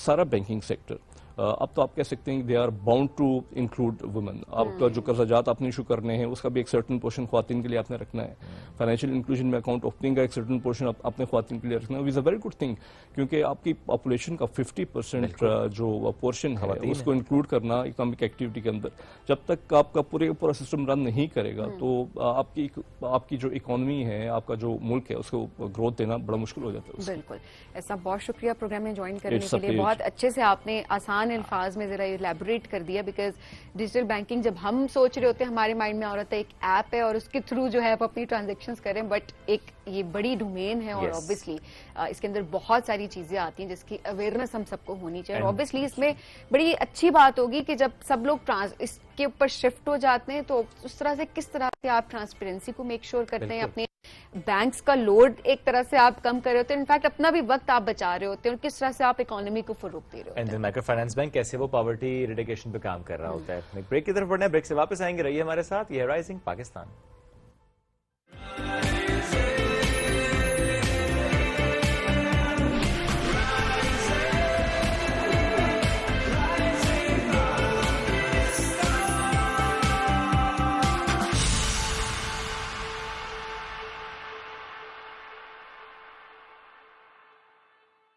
سارا بینکنگ سیکٹر اب تو آپ کہہ سکتے ہیں they are bound to include women. آپ کا جو قرضہ جات آپ نے ایشو کرنے ہیں اس کا بھی ایک سرٹن پورشن خواتین کے لیے آپ نے رکھنا ہے. فائنینشیل انکلوژن میں اکاؤنٹ اوپننگ کا ایک سرٹن پورشن اپنے خواتین کے لیے رکھنا ہے. از اے ویری گڈ تھنگ, کیونکہ آپ کی پاپولیشن کا 50% جو پورشن ہے اس کو انکلوڈ کرنا اکنامک ایکٹیویٹی کے اندر, جب تک آپ کا پورا سسٹم رن نہیں کرے گا تو آپ کی جو اکانومی ہے, آپ کا جو ملک ہے, اس کو گروتھ دینا بڑا مشکل ہو جاتا ہے. بالکل ایسا. بہت شکریہ پروگرام میں جوائن کرنے کے لیے, بہت اچھے سے آپ نے آسان آسان الفاظ میں ذرا ایلیبوریٹ کر دیا, بیکاز ڈیجیٹل بینکنگ جب ہم سوچ رہے ہوتے ہیں ہمارے مائنڈ میں آ رہا ہوتا ہے ایک ایپ ہے اور اس کے تھرو جو ہے آپ اپنی ٹرانزیکشنز کریں, بٹ ایک یہ بڑی ڈومین ہے اور آبویسلی اس کے اندر بہت ساری چیزیں آتی ہیں جس کی اویئرنیس ہم سب کو ہونی چاہیے. اور آبویسلی اس میں بڑی اچھی بات ہوگی کہ جب سب لوگ اس کے اوپر شفٹ ہو جاتے ہیں تو اس طرح سے کس طرح سے آپ ٹرانسپیرنسی کو میک شیور کرتے ہیں, اپنے بینکس کا لوڈ ایک طرح سے آپ کم کر رہے ہوتے ہیں, انفیکٹ اپنا بھی وقت آپ بچا رہے ہوتے ہیں, اور کس طرح سے آپ اکانومی کو فروغ دے رہے ہوتے ہیں. مائکرو فائنانس بینک کیسے وہ پاورٹی ریڈیکیشن پہ کام کر رہا ہوتا ہے. بریک کی طرف بڑھنا ہے, بریک سے واپس آئیں گے, رہیے ہمارے ساتھ. یہ ہے rising Pakistan.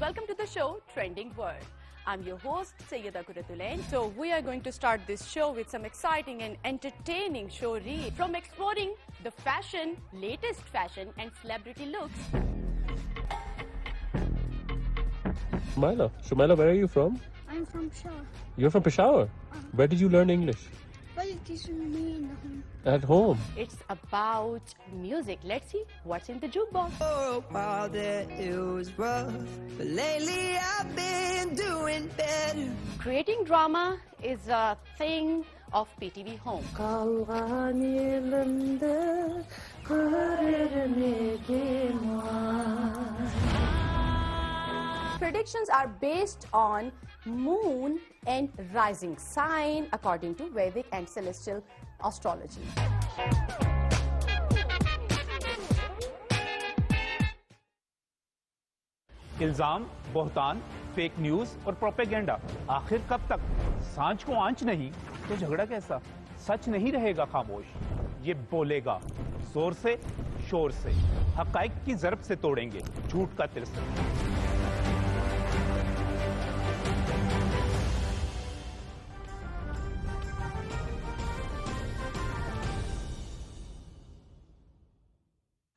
Welcome to the show Trending World. I'm your host Sayyida Kuratulain. So we are going to start this show with some exciting and entertaining show read, from exploring the fashion, latest fashion and celebrity looks. Shumaila, where are you from? I'm from Peshawar. You're from Peshawar? Where did you learn English? But it is me in the home. At home. It's about music. Let's see what's in the jukebox. Oh, while that it was rough, but lately I've been doing better. Creating drama is a thing of PTV Home. Predictions are based on moon and rising sign according to Vedic and celestial astrology. الزام, بہتان, fake news اور propaganda, آخر کب تک؟ سانچ کو آنچ نہیں تو جھگڑا کیسا؟ سچ نہیں رہے گا خاموش, یہ بولے گا زور سے, شور سے, حقائق کی ضرب سے توڑیں گے جھوٹ کا تلسم.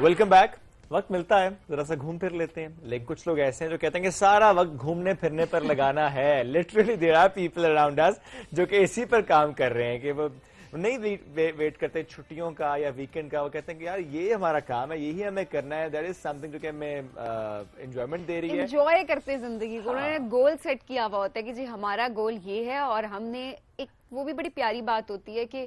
Welcome back. وقت ملتا ہے ذرا سا گھوم پھر لیتے ہیں, لیکن کچھ لوگ ایسے ہیں جو کہتے ہیں کہ سارا وقت گھومنے پھرنے پر لگانا ہے. Literally there are people around اس جو کہ اسی پر کام کر رہے ہیں کہ وہ نہیں ویٹ کرتے چھٹیوں کا یا ویکینڈ کا. وہ کہتے ہیں کہ یار یہ ہمارا کام ہے, یہی ہمیں کرنا ہے. دیٹ از سم تھنگ جو کہ ہمیں انجوائمنٹ دے رہی ہے. انجوائے کرتے ہیں زندگی کو. انہوں نے گول سیٹ کیا ہوا ہوتا ہے کہ جی ہمارا گول یہ ہے, اور ہم نے ایک وہ بھی بڑی پیاری بات ہوتی ہے کہ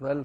12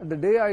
The day I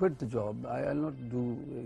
quit the job, I'll not do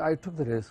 I took the risk।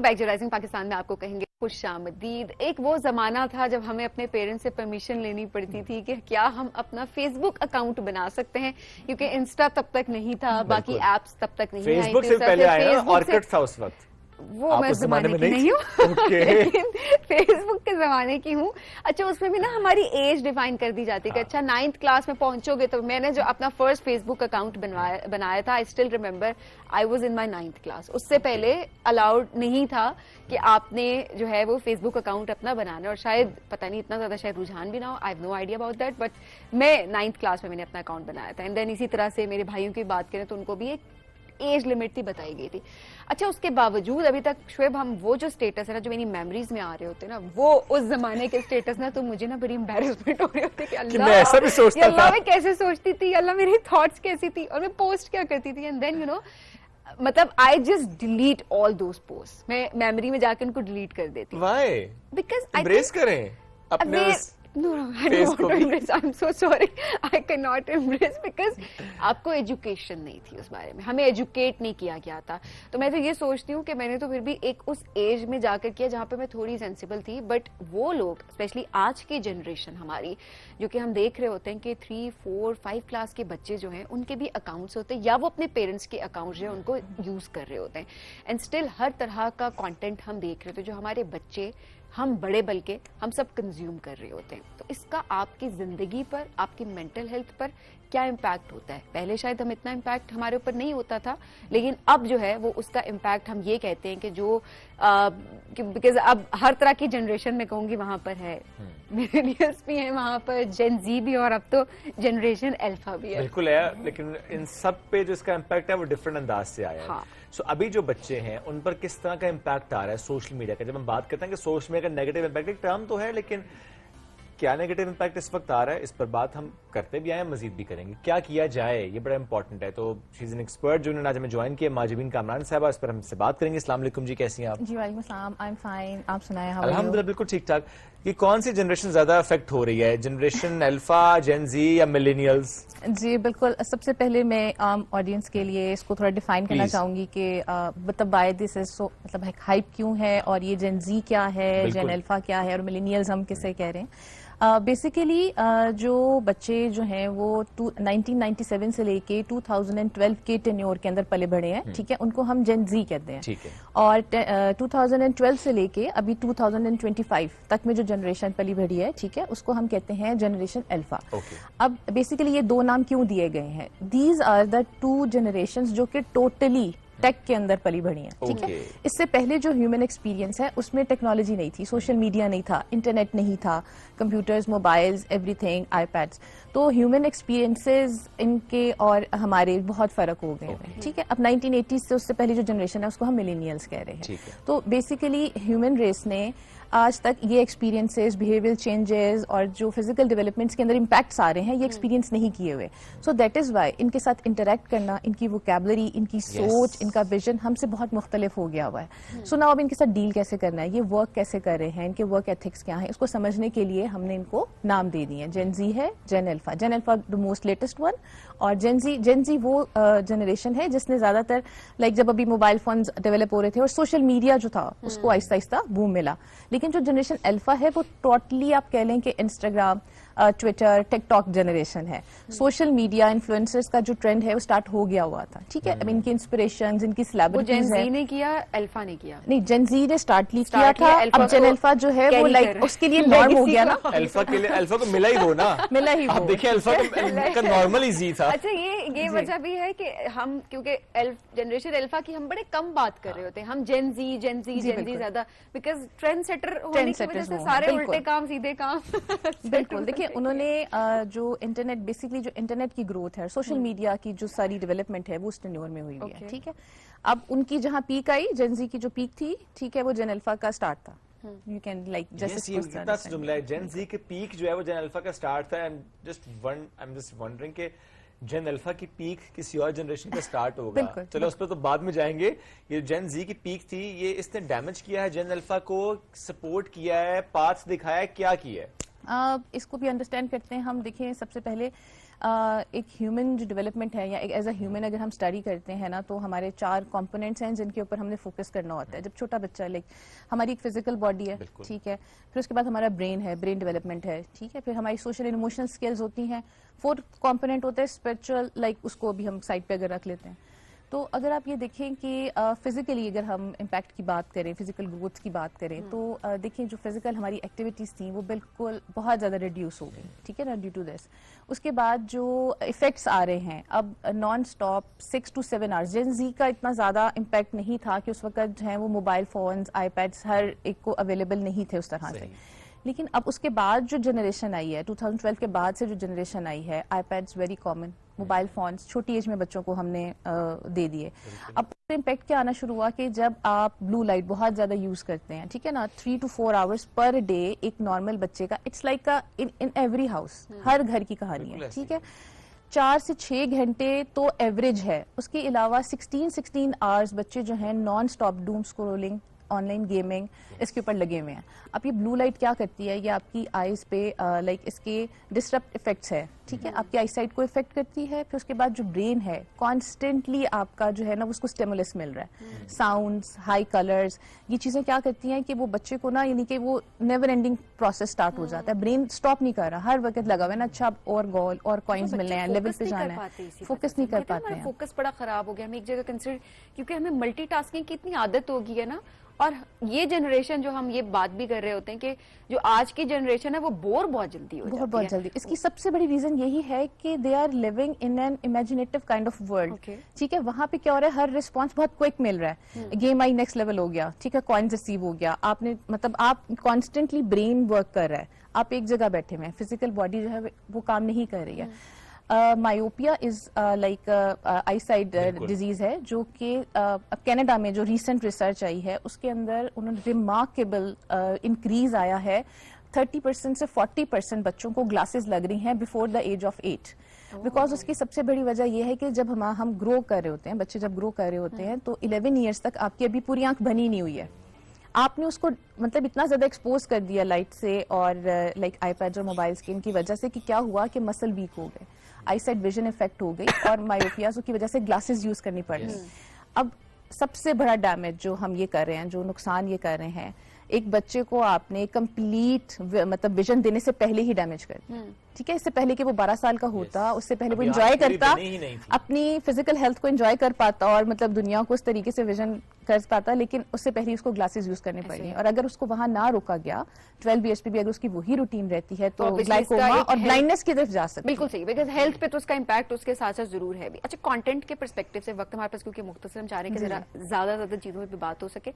Welcome back. Rising Pakistan میں آپ کو کہیں گے خوش آمدید. ایک وہ زمانہ تھا جب ہمیں اپنے پیرنٹس سے پرمیشن لینی پڑتی تھی کہ کیا ہم اپنا فیس بک اکاؤنٹ بنا سکتے ہیں, کیونکہ انسٹا تب تک نہیں تھا, باقی ایپس تب تک نہیں آئی فیس بک تھی. سے پہلے آیا نا, آرکٹ تھا اس وقت. وہ میں زمانے کی نہیں ہوں, لیکن فیس بک کے زمانے کی ہوں. اچھا اس میں بھی نا ہماری ایج ڈیفائن کر دی جاتی ہے کہ اچھا 9th کلاس میں پہنچو گے. تو میں نے جو اپنا فرسٹ فیس بک اکاؤنٹ بنایا تھا, I still remember, I was in my 9th class. اس سے پہلے الاؤڈ نہیں تھا کہ آپ نے جو ہے وہ فیس بک اکاؤنٹ اپنا بنانا, اور شاید پتہ نہیں اتنا زیادہ شاید رجحان بھی نہ ہو, I have no idea about that, but میں 9th کلاس میں نے اپنا اکاؤنٹ بنایا تھا. اینڈ دین اسی طرح سے میرے بھائیوں کی بات کریں تو ان کو بھی ایک ایج لمٹ تھی بتائی گئی تھی. اچھا اس کے باوجود ابھی تک شعیب ہم وہ جو اسٹیٹس ہے نا جو میری میموریز میں آ رہے ہوتے ہیں نا, وہ اس زمانے کے اسٹیٹس نا, تو مجھے نا بڑی امبیرسمنٹ ہو رہی ہوتی کہ اللہ میں کیسے سوچتی تھی, اللہ میری تھاٹس کیسی تھی, اور میں پوسٹ کیا کرتی تھی. اینڈ دین مطلب I just delete all those post. میں میموری میں جا کے ان کو ڈیلیٹ کر دیتی ہوں. Why? Because embrace کریں اپنے No, I don't want to embrace. I'm so sorry. I cannot embrace because آپ کو ایجوکیشن نہیں تھی اس بارے میں, ہمیں ایجوکیٹ نہیں کیا گیا تھا. تو میں تو یہ سوچتی ہوں کہ میں نے تو پھر بھی ایک اس ایج میں جا کر کیا جہاں پہ میں تھوڑی سینسیبل تھی. بٹ وہ لوگ اسپیشلی آج کی جنریشن ہماری جو کہ ہم دیکھ رہے ہوتے ہیں کہ 3, 4, 5 کلاس کے بچے جو ہیں ان کے بھی اکاؤنٹس ہوتے ہیں, یا وہ اپنے پیرنٹس کے اکاؤنٹ جو ہیں ان کو یوز کر رہے ہوتے ہیں. اینڈ اسٹل ہر طرح کا کانٹینٹ ہم دیکھ رہے ہوتے ہیں جو ہمارے بچے, ہم بڑے بلکہ ہم سب کنزیوم کر رہے ہوتے ہیں. تو اس کا آپ کی زندگی پر, آپ کی مینٹل ہیلتھ پر کیا امپیکٹ ہوتا ہے؟ پہلے شاید ہم اتنا امپیکٹ ہمارے اوپر نہیں ہوتا تھا, لیکن اب جو ہے وہ اس کا امپیکٹ ہم یہ کہتے ہیں کہ جو بیکاز اب ہر طرح کی جنریشن میں کہوں گی وہاں پر ہے, میلینیلز بھی ہیں وہاں پر, جین زی بھی, اور اب تو جنریشن الفا بھی ہے. بالکل ہے, لیکن ان سب پہ جو اس کا امپیکٹ ہے وہ ڈفرنٹ انداز سے آیا ہے. سو ابھی جو بچے ہیں ان پر کس طرح کا امپیکٹ آ رہا ہے سوشل میڈیا کا؟ جب ہم بات کرتے ہیں کہ سوشل میڈیا کا نیگیٹو امپیکٹ, ایک ٹرم تو ہے, لیکن کیا نیگیٹو امپیکٹ اس وقت آ رہا ہے, اس پر بات ہم کرتے بھی آئے, مزید بھی کریں گے. کیا کیا جائے, یہ بڑا امپورٹنٹ ہے. تو شی از این ایکسپرٹ جو انہوں نے آج ہمیں جوائن کیا, ماجبین کامران صاحبہ, اس پر ہم سے بات کریں گے. السلام علیکم جی, کیسی ہیں آپ؟ جی وعلیکم السلام, آئی ایم فائن, آپ سنائیں. الحمدللہ بالکل ٹھیک ٹھاک. یہ کون سی جنریشن زیادہ افیکٹ ہو رہی ہے, جنریشن الفا, جین زی یا ملینیلز؟ جی بالکل. سب سے پہلے میں عام آڈینس کے لیے اس کو تھوڑا ڈیفائن کرنا چاہوں گی کہ مطلب بائی دس از سو, مطلب ہائپ کیوں ہے, اور یہ جین زی کیا ہے, جین الفا کیا ہے, اور ملینیلز ہم کسے کہہ رہے ہیں. بیسیکلی جو بچے جو ہیں وہ 1997 سے لے کے 2012 کے ٹینیور کے اندر پلے بڑھے ہیں, ٹھیک ہے, ان کو ہم جین زی کہتے ہیں. اور 2012 سے لے کے ابھی 2025 تک میں جو جنریشن پلی بڑھی ہے, ٹھیک ہے, اس کو ہم کہتے ہیں جنریشن الفا. اب بیسیکلی یہ دو نام کیوں دیے گئے ہیں؟ دیز آر دا 2 جنریشنز جو کہ ٹوٹلی ٹیک کے اندر پلی بڑھی ہیں, ٹھیک ہے. اس سے پہلے جو ہیومن ایکسپیرینس ہے اس میں ٹیکنالوجی نہیں تھی, سوشل میڈیا نہیں تھا, انٹرنیٹ نہیں تھا, کمپیوٹرز, موبائلز, ایوری تھنگ, آئی پیڈس. تو ہیومن ایکسپیرینسز ان کے اور ہمارے بہت فرق ہو گئے ہیں, ٹھیک ہے. اب 1980s سے اس سے پہلے جو جنریشن ہے اس کو ہم ملینیلز کہہ رہے ہیں. تو بیسیکلی ہیومن ریس نے آج تک یہ ایکسپیرینسز, بیہیویئر چینجز اور جو فزیکل ڈیولپمنٹس کے اندر امپیکٹس آ رہے ہیں یہ ایکسپیرینس نہیں کیے ہوئے. سو دیٹ از وائی ان کے ساتھ انٹریکٹ کرنا, ان کی ووکیبلری, ان کی سوچ, ان کا ویژن ہم سے بہت مختلف ہو گیا ہوا ہے. سو ناؤ اب ان کے ساتھ ڈیل کیسے کرنا ہے, یہ ورک کیسے کر رہے ہیں, ان کے ورک ایتھکس کیا ہیں, اس کو سمجھنے کے لیے ہم نے ان کو نام دے دیے ہیں. جین زی ہے, gen alpha. Gen alpha the most latest one, اور جین زی وہ جنریشن ہے جس نے زیادہ تر لائک جب ابھی موبائل فونز ڈیولپ ہو رہے تھے اور سوشل میڈیا جو تھا اس کو آہستہ آہستہ بوم ملا. لیکن جو جنریشن الفا ہے وہ ٹوٹلی آپ کہہ لیں کہ انسٹاگرام, ٹویٹر, ٹک ٹاک جنریشن ہے. سوشل میڈیا انفلوئنسرز کا جو ٹرینڈ ہے وہ اسٹارٹ ہو گیا ہوا تھا, ٹھیک ہے. اب ان کی انسپریشنز, ان کی سیلیبریٹیز ہیں. جین زی نے کیا, الفا نے کیا؟ نہیں, جین زی نے اسٹارٹ کیا تھا, اب جین الفا جو ہے وہ لائک اس کے لیے نارم ہو گیا نا. الفا کے لیے الفا کو ملا ہی وہ نا, ملا ہی وہ. آپ دیکھیں الفا کا نارمل ہی زی تھا. اچھا یہ وجہ بھی ہے کہ ہم کیونکہ جنریشن الفا کی ہم بڑے کم بات کر رہے ہوتے ہیں, ہم جین زی زیادہ, بیکاز ٹرینڈ سیٹر ہونے کی وجہ سے سارے الٹے کام سیدھے کام. بالکل. دیکھیں انہوں نے جو انٹرنیٹ, بیسکلی جو انٹرنیٹ کی گروتھ ہے, سوشل میڈیا کی جو ساری ڈیولپمنٹ ہے وہ اس ٹینیور میں ہوئی ہے, ٹھیک ہے. اب ان کی جہاں پیک آئی, جین زی کی جو پیک تھی, ٹھیک ہے, وہ جین الفا کا سٹارٹ تھا. You can like just جملہ ہے جین زی کی پیک جو ہے وہ جین الفا کا سٹارٹ تھا. I'm just wondering کہ جین الفا کی پیک کسی اور جنریشن کا سٹارٹ ہوگا. چلو اس پہ تو بعد میں جائیں گے. یہ جین زی کی پیک تھی, یہ اس نے ڈیمیج کیا ہے جین الفا کو, سپورٹ کیا ہے, پاتھ دکھایا ہے, کیا کیا ہے؟ اس کو بھی انڈرسٹینڈ کرتے ہیں ہم. دیکھیں سب سے پہلے ایک ہیومن جو ڈیولپمنٹ ہے یا ایز اے ہیومن اگر ہم اسٹڈی کرتے ہیں نا تو ہمارے 4 کمپوننٹس ہیں جن کے اوپر ہم نے فوکس کرنا ہوتا ہے. جب چھوٹا بچہ لائک ہماری ایک فزیکل باڈی ہے, ٹھیک ہے, پھر اس کے بعد ہمارا برین ہے, برین ڈیولپمنٹ ہے, ٹھیک ہے, پھر ہماری سوشل اینڈ ایموشنل اسکلز ہوتی ہیں, 4 کمپوننٹ ہوتا ہے اسپرچل, لائک اس کو بھی ہم سائڈ پہ اگر رکھ لیتے ہیں. تو اگر آپ یہ دیکھیں کہ فزیکلی اگر ہم امپیکٹ کی بات کریں, فزیکل گروتھ کی بات کریں, تو دیکھیں جو فزیکل ہماری ایکٹیویٹیز تھیں وہ بالکل بہت زیادہ ریڈیوس ہو گئی, ٹھیک ہے نا, ڈیو ٹو دس. اس کے بعد جو افیکٹس آ رہے ہیں اب نان اسٹاپ 6 to 7 hours, جن زی کا اتنا زیادہ امپیکٹ نہیں تھا کہ اس وقت جو ہے وہ موبائل فونز, آئی پیڈس ہر ایک کو اویلیبل نہیں تھے اس طرح سے. لیکن اب اس کے بعد جو جنریشن آئی ہے 2012 کے بعد سے جو جنریشن آئی ہے, iPads very common, mobile phones چھوٹی ایج میں بچوں کو ہم نے دے دیے. اب امپیکٹ کیا آنا شروع ہوا کہ جب آپ بلو لائٹ بہت زیادہ یوز کرتے ہیں, ٹھیک ہے نا, 3 to 4 hours پر ڈے ایک نارمل بچے کا, it's like in every house, ہر گھر کی کہانی ہے, ٹھیک ہے. 4 سے 6 گھنٹے تو ایوریج ہے. اس کے علاوہ 16 hours بچے جو ہیں non stop doom scrolling, online gaming, اس کے اوپر لگے ہوئے ہیں. اب یہ بلو لائٹ کیا کرتی ہے, یہ آپ کی آئیز پہ لائک اس کے ڈسٹرپٹ افیکٹس ہے, ٹھیک ہے, آپ کی آئی سائٹ کو افیکٹ کرتی ہے. پھر اس کے بعد جو برین ہے کانسٹنٹلی آپ کا جو ہے نا اس کو اسٹیمولس مل رہا ہے, ساؤنڈس, ہائی کلرز, یہ چیزیں کیا کرتی ہیں کہ وہ بچے کو نا یعنی کہ وہ نیور اینڈنگ پروسیس اسٹارٹ ہو جاتا ہے, برین اسٹاپ نہیں کر رہا, ہر وقت لگا ہوا ہے نا, اچھا اور گول اور کوائنز ملنے ہیں, لیول پہ جانا ہے, فوکس نہیں کر پاتے ہیں. فوکس بڑا خراب ہو گیا, ہمیں ایک جگہ کنسیڈر, کیونکہ ہمیں ملٹی ٹاسکنگ کی اتنی عادت ہو گئی ہے نا. اور یہ جنریشن جو ہم یہ بات بھی کر رہے ہوتے ہیں کہ جو آج کی جنریشن ہے وہ بور بہت جلدی ہو جاتی ہے. بہت جلدی. اس کی سب سے بڑی ریزن یہی ہے کہ they are living in an imaginative kind of world, ٹھیک ہے. وہاں پہ کیا ہو رہا ہے, ہر رسپانس بہت کوئک مل رہا ہے, گیم آئی نیکسٹ لیول ہو گیا, ٹھیک ہے, کوائنز ریسیو ہو گیا, آپ نے مطلب آپ کانسٹنٹلی برین ورک کر رہا ہے, آپ ایک جگہ بیٹھے ہوئے ہیں, فزیکل باڈی جو ہے وہ کام نہیں کر رہی ہے. Myopia is like eyesight disease ہے جو کہ کینیڈا میں جو ریسنٹ ریسرچ آئی ہے اس کے اندر انہوں نے ریمارکیبل انکریز آیا ہے. 30% سے 40% بچوں کو گلاسز لگ رہی ہیں before the age of 8. Because اس کی سب سے بڑی وجہ یہ ہے کہ جب ہم گرو کر رہے ہوتے ہیں, بچے جب گرو کر رہے ہوتے ہیں تو 11 ایئرس تک آپ کی ابھی پوری آنکھ بنی نہیں ہوئی ہے. آپ نے اس کو مطلب اتنا زیادہ ایکسپوز کر دیا لائٹ سے اور لائک آئی پیڈ اور موبائلس کی, ان کی وجہ سے کہ کیا ہوا کہ مسل ویک ہو گئے, آئی سائٹ ویژن افیکٹ ہو گئی اور مائیوپیاز کی وجہ سے گلاسز یوز کرنی پڑ رہی. اب سب سے بڑا ڈیمیج جو ہم یہ کر رہے ہیں, جو نقصان یہ کر رہے ہیں, ایک بچے کو آپ نے کمپلیٹ مطلب ویژن دینے سے پہلے ہی ڈیمیج کر دیا, ٹھیک ہے. اس سے پہلے کہ وہ 12 سال کا ہوتا, اس سے پہلے وہ انجوائے کرتا, اپنی فزیکل ہیلتھ کو انجوائے کر پاتا اور مطلب دنیا کو اس طریقے سے ویژن کر پاتا, لیکن اس سے پہلے اس کو گلاسز یوز کرنے پڑ رہی. اور اگر اس کو وہاں نہ روکا گیا 12 ایئرس پہ بھی اگر اس کی وہی روٹین رہتی ہے تو گلائکوما اور بلائنڈنس کی طرف جا سکتی ہے. بالکل صحیح, بیکاز ہیلتھ پہ تو اس کا امپیکٹ اس کے ساتھ ساتھ ضرور ہے بھی. اچھا, کانٹینٹ کے پرسپیکٹو سے, وقت ہمارے پاس کیونکہ مختصر, ہم چاہ رہے ہیں کہ ذرا زیادہ چیزوں پہ بات ہو سکے.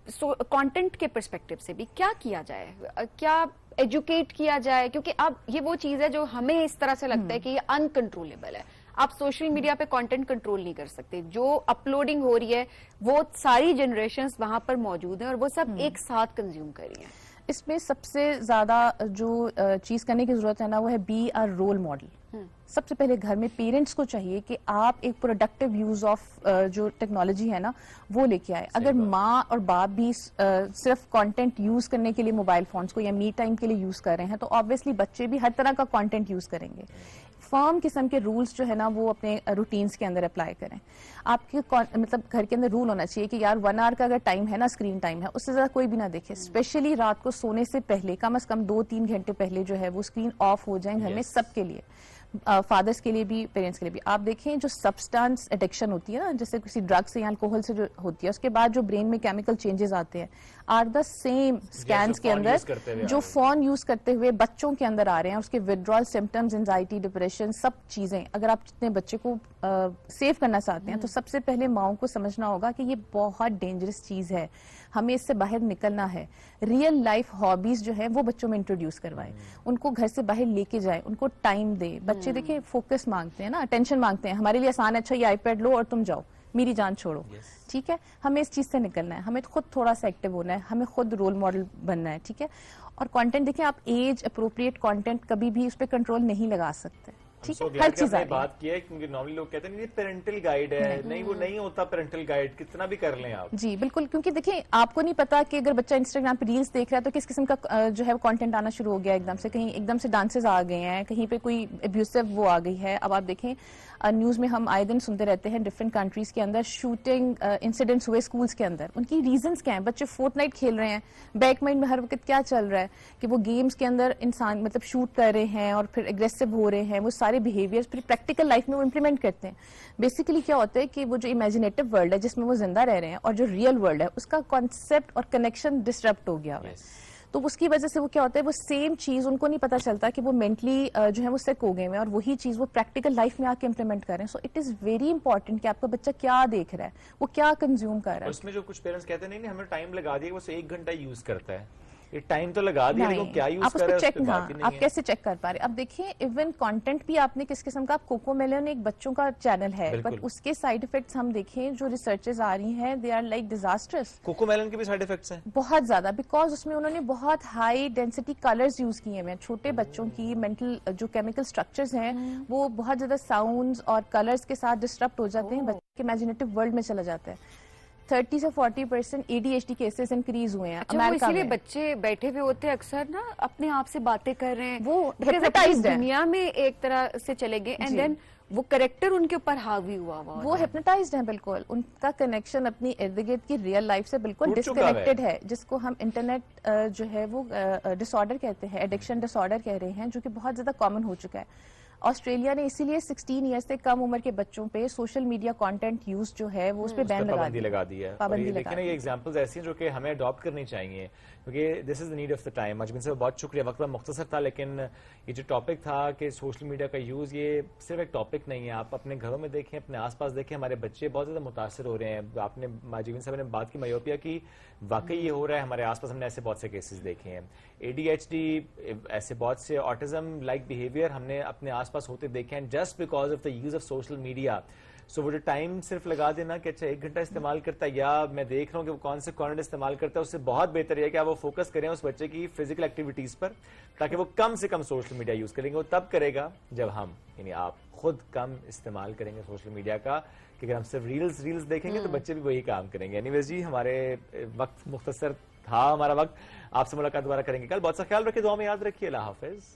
سو کانٹینٹ کے پرسپیکٹو سے بھی کیا کیا جائے, کیا ایجوکیٹ کیا جائے, کیونکہ اب یہ وہ چیز ہے جو ہمیں اس طرح سے لگتا ہے کہ یہ انکنٹرولبل ہے. آپ سوشل میڈیا پہ کانٹینٹ کنٹرول نہیں کر سکتے, جو اپلوڈنگ ہو رہی ہے وہ ساری جنریشنز وہاں پر موجود ہیں اور وہ سب ایک ساتھ کنزیوم کر رہی ہیں. اس میں سب سے زیادہ جو چیز کرنے کی ضرورت ہے نا وہ ہے بی اے رول ماڈل. سب سے پہلے گھر میں پیرنٹس کو چاہیے کہ آپ ایک پروڈکٹیو یوز آف جو ٹیکنالوجی ہے نا وہ لے کے آئے. اگر ماں اور باپ بھی صرف کانٹینٹ یوز کرنے کے لیے موبائل فونس کو یا می ٹائم کے لیے یوز کر رہے ہیں تو آبویسلی بچے بھی ہر طرح کا کانٹینٹ یوز کریں گے. فرم قسم کے رولز جو ہے نا وہ اپنے روٹینز کے اندر اپلائی کریں. آپ کے مطلب گھر کے اندر رول ہونا چاہیے کہ یار 1 hour کا اگر ٹائم ہے نا, اسکرین ٹائم ہے, اس سے زیادہ کوئی بھی نہ دیکھے. اسپیشلی رات کو سونے سے پہلے کم از کم 2-3 گھنٹے پہلے جو ہے وہ اسکرین آف ہو جائیں گھر میں سب کے لیے, فادرس کے لیے بھی, پیرنٹس کے لیے بھی. آپ دیکھیں جو سبسٹانس ایڈکشن ہوتی ہے نا, جیسے کسی ڈرگ سے یا الکوہل سے جو ہوتی ہے, اس کے بعد جو برین میں کیمیکل چینجز آتے ہیں آر دا سیم اسکینس کے اندر جو فون یوز کرتے ہوئے بچوں کے اندر آ رہے ہیں. اس کے وڈرال سمٹمز, انزائٹی, ڈپریشن, سب چیزیں. اگر آپ اپنے بچے کو سیو کرنا چاہتے ہیں تو سب سے پہلے ماؤں کو سمجھنا ہوگا کہ یہ بہت ڈینجرس چیز ہے, ہمیں اس سے باہر نکلنا ہے. ریئل لائف ہابیز جو ہے وہ بچوں میں انٹروڈیوس کروائیں, ان کو گھر سے باہر لے کے جائیں, ان کو ٹائم دے. بچے دیکھیں فوکس مانگتے ہیں نا, اٹینشن مانگتے ہیں. ہمارے لیے آسان ہے, اچھا یہ آئی پیڈ لو اور تم جاؤ, میری جان چھوڑو, ٹھیک ہے. ہمیں اس چیز سے نکلنا ہے, ہمیں خود تھوڑا سا ایکٹیو ہونا ہے, ہمیں خود رول ماڈل بننا ہے, ٹھیک ہے. اور کانٹینٹ دیکھیں, آپ ایج اپروپریٹ کانٹینٹ کبھی بھی اس پہ کنٹرول نہیں لگا سکتے. ٹھیک ہے, ہر چیز آ رہی ہے. بات کی ہے کیونکہ نارملی لوگ کہتے ہیں یہ پیرنٹل گائیڈ ہے, نہیں وہ نہیں ہوتا پیرنٹل گائیڈ, کتنا بھی کر لیں آپ. جی بالکل, کیونکہ دیکھیں آپ کو نہیں پتا کہ اگر بچہ انسٹاگرام پہ ریلز دیکھ رہا ہے تو کس قسم کا جو ہے وہ کانٹینٹ آنا شروع ہو گیا ایک دم سے, کہیں ایک دم سے ڈانسز آ گئے ہیں, کہیں پہ کوئی ابیوسو وہ آ گئی ہے. اب آپ دیکھیں نیوز میں ہم آئے دن سنتے رہتے ہیں ڈفرینٹ کنٹریز کے اندر شوٹنگ انسیڈنٹس ہوئے اسکولس کے اندر. ان کی ریزنس کیا ہیں؟ بچے فورٹ نائٹ کھیل رہے ہیں, بیک مائنڈ میں ہر وقت کیا چل رہا ہے کہ وہ گیمز کے اندر انسان مطلب شوٹ کر رہے ہیں اور پھر اگریسو ہو رہے ہیں, وہ سارے بیہیویئرز پھر پریکٹیکل لائف میں وہ امپلیمنٹ کرتے ہیں. بیسیکلی کیا ہوتا ہے کہ وہ جو امیجنیٹو ورلڈ ہے جس میں وہ زندہ رہ رہے ہیں اور جو ریئل ورلڈ ہے اس کا کانسیپٹ اور کنیکشن ڈسٹرپٹ ہو گیا ہے. تو اس کی وجہ سے وہ کیا ہوتا ہے, وہ سیم چیز ان کو نہیں پتا چلتا کہ وہ مینٹلی جو ہے وہ سیک ہو گئے ہیں اور وہی چیز وہ پریکٹیکل لائف میں آ کے امپلیمنٹ کر رہے ہیں. So it is very important کہ آپ کا بچہ کیا دیکھ رہا ہے, وہ کیا کنزیوم کر رہا ہے. اس میں جو کچھ پیرنٹس کہتے ہیں نہیں ہمیں ٹائم لگا دیا, وہ 1 گھنٹہ یوز کرتا ہے, یہ ٹائم تو لگا دیا لیکن کیا یوز کر رہا ہے آپ کیسے چیک کر پا رہے ہیں؟ اب دیکھیں ایون کانٹینٹ بھی آپ نے کس قسم کا, کوکو میلن ایک بچوں کا چینل ہے بٹ اس کے سائیڈ افیکٹس ہم دیکھیں جو ریسرچز آ رہی ہیں they are like disasters. Cocomelon کے بھی سائیڈ افیکٹس ہیں بہت زیادہ, بیکاز اس میں انہوں نے بہت ہائی ڈینسٹی کلرز یوز کیے ہیں. چھوٹے بچوں کی مینٹل جو کیمیکل اسٹرکچرز ہیں وہ بہت زیادہ ساؤنڈز اور کلرز کے ساتھ ڈسٹرپٹ ہو جاتے ہیں, بچے کے امیجنیٹو ورلڈ میں چلا جاتا ہے. 30 سے 40% ADHD کیسز انکریز ہوئے ہیں امریکہ میں. بچے بیٹھے ہوئے ہوتے ہیں اکثر نا اپنے آپ سے باتیں کر رہے ہیں, وہ دنیا میں ایک طرح سے چلے گئے اینڈ دین وہ کریکٹر ان کے اوپر حاوی ہوا وہ ہپنوٹائزڈ ہیں. بالکل ان کا کنیکشن اپنی ارد گرد کی ریئل لائف سے بالکل ڈسکنیکٹڈ ہے, جس کو ہم انٹرنیٹ جو ہے وہ ڈس آرڈر کہتے ہیں, ایڈکشن ڈس آرڈر کہہ رہے ہیں, جو کہ بہت زیادہ کامن ہو چکا ہے. آسٹریلیا نے اسی لیے 16 ایئر سے کم عمر کے بچوں پہ سوشل میڈیا کانٹینٹ یوز جو ہے وہ اس پہ بین لگا دی ہے. لیکن یہ ایگزامپلز ایسی ہیں جو کہ ہمیں اڈاپٹ کرنی چاہیے کیونکہ this is the need of the time. Ajmal صاحب بہت شکریہ, وقت مختصر تھا لیکن یہ جو ٹاپک تھا کہ سوشل میڈیا کا یوز, یہ صرف ایک ٹاپک نہیں ہے. آپ اپنے گھروں میں دیکھیں, اپنے آس پاس دیکھیں, ہمارے بچے بہت زیادہ متاثر ہو رہے ہیں. آپ نے اجمل صاحب نے بات کی مایوپیا کی, واقعی یہ ہو رہا ہے ہمارے آس پاس, ہم نے ایسے بہت سے کیسز دیکھے ہیں. ADHD ایسے بہت سے آٹزم لائک بیہیویئر ہم نے اپنے آس پاس ہوتے دیکھے ہیں just because of the use of social media. So وہ جو ٹائم صرف لگا دینا کہ اچھا 1 گھنٹہ استعمال کرتا ہے یا میں دیکھ رہا ہوں کہ وہ کون سے کانٹینٹ استعمال کرتا ہے, اس سے بہت بہتر ہے کہ آپ وہ فوکس کریں اس بچے کی فزیکل ایکٹیویٹیز پر تاکہ وہ کم سے کم سوشل میڈیا یوز کریں گے. وہ تب کرے گا جب ہم یعنی آپ خود کم استعمال کریں گے سوشل میڈیا کا, کہ اگر ہم صرف ریلز دیکھیں گے تو بچے بھی وہی کام کریں گے. اینی ویز جی ہمارے وقت مختصر تھا ہمارا وقت, آپ سے ملاقات دوبارہ کریں گے کل. بہت سا خیال رکھیے, دعا میں یاد رکھیے. اللہ حافظ.